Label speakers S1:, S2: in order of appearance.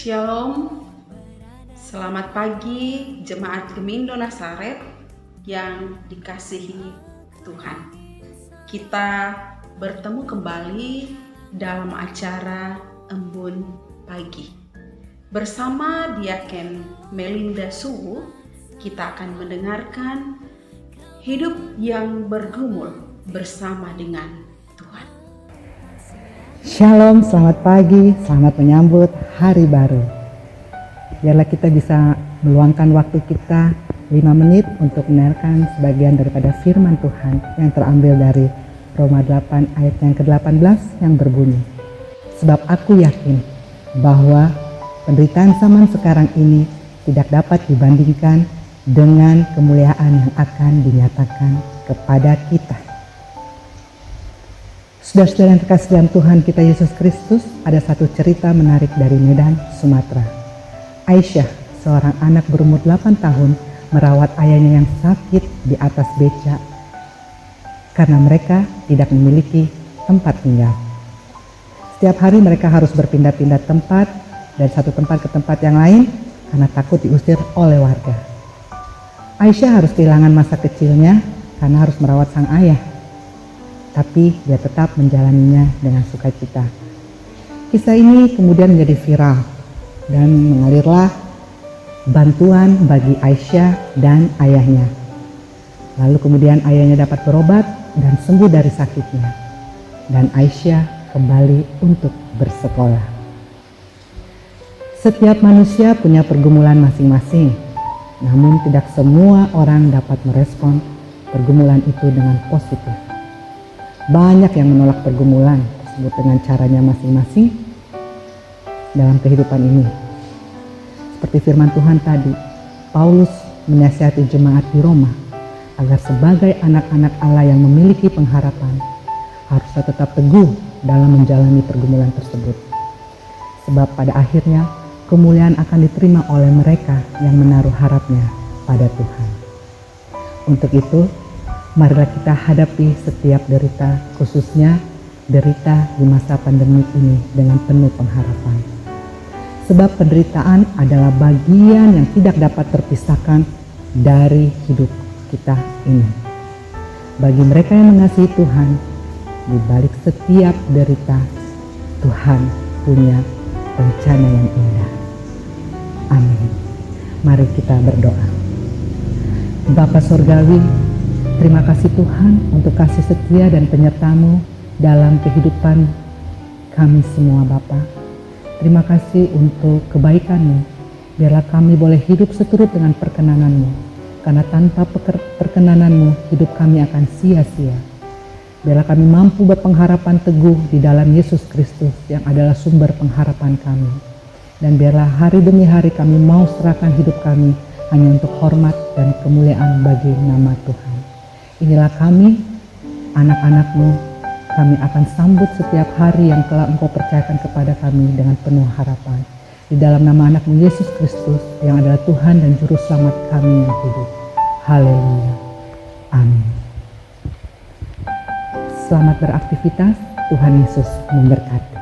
S1: Shalom, selamat pagi jemaat Gemindo Nazaret yang dikasihi Tuhan. Kita bertemu kembali dalam acara Embun Pagi. Bersama Diaken Melinda Suwu, kita akan mendengarkan hidup yang bergumul bersama dengan Tuhan.
S2: Shalom, selamat pagi, selamat menyambut hari baru. Biarlah kita bisa meluangkan waktu kita 5 menit untuk mendengarkan sebagian daripada firman Tuhan yang terambil dari Roma 8 ayat yang ke-18 yang berbunyi, sebab aku yakin bahwa penderitaan zaman sekarang ini tidak dapat dibandingkan dengan kemuliaan yang akan dinyatakan kepada kita. Saudara-saudara yang terkasih dalam Tuhan kita Yesus Kristus, ada satu cerita menarik dari Medan, Sumatera. Aisyah, seorang anak berumur 8 tahun, merawat ayahnya yang sakit di atas beca karena mereka tidak memiliki tempat tinggal. Setiap hari mereka harus berpindah-pindah tempat dari satu tempat ke tempat yang lain karena takut diusir oleh warga. Aisyah harus kehilangan masa kecilnya karena harus merawat sang ayah. Tapi dia tetap menjalaninya dengan sukacita. Kisah ini kemudian menjadi viral dan mengalirlah bantuan bagi Aisyah dan ayahnya. Lalu kemudian ayahnya dapat berobat dan sembuh dari sakitnya. Dan Aisyah kembali untuk bersekolah. Setiap manusia punya pergumulan masing-masing. Namun tidak semua orang dapat merespon pergumulan itu dengan positif. Banyak yang menolak pergumulan tersebut dengan caranya masing-masing dalam kehidupan ini. Seperti firman Tuhan tadi, Paulus menasihati jemaat di Roma agar sebagai anak-anak Allah yang memiliki pengharapan haruslah tetap teguh dalam menjalani pergumulan tersebut. Sebab pada akhirnya kemuliaan akan diterima oleh mereka yang menaruh harapnya pada Tuhan. Untuk itu, marilah kita hadapi setiap derita, khususnya derita di masa pandemi ini dengan penuh pengharapan. Sebab penderitaan adalah bagian yang tidak dapat terpisahkan dari hidup kita ini. Bagi mereka yang mengasihi Tuhan, di balik setiap derita, Tuhan punya rencana yang indah. Amin. Mari kita berdoa. Bapa Surgawi, terima kasih Tuhan untuk kasih setia dan penyertamu dalam kehidupan kami semua Bapa. Terima kasih untuk kebaikanmu. Biarlah kami boleh hidup seturut dengan perkenananmu. Karena tanpa perkenananmu hidup kami akan sia-sia. Biarlah kami mampu berpengharapan teguh di dalam Yesus Kristus yang adalah sumber pengharapan kami. Dan biarlah hari demi hari kami mau serahkan hidup kami hanya untuk hormat dan kemuliaan bagi nama Tuhan. Inilah kami, anak-anak-Mu, kami akan sambut setiap hari yang telah Engkau percayakan kepada kami dengan penuh harapan. Di dalam nama anak-Mu Yesus Kristus yang adalah Tuhan dan Juru Selamat kami yang hidup. Haleluya. Amin. Selamat beraktivitas, Tuhan Yesus memberkati.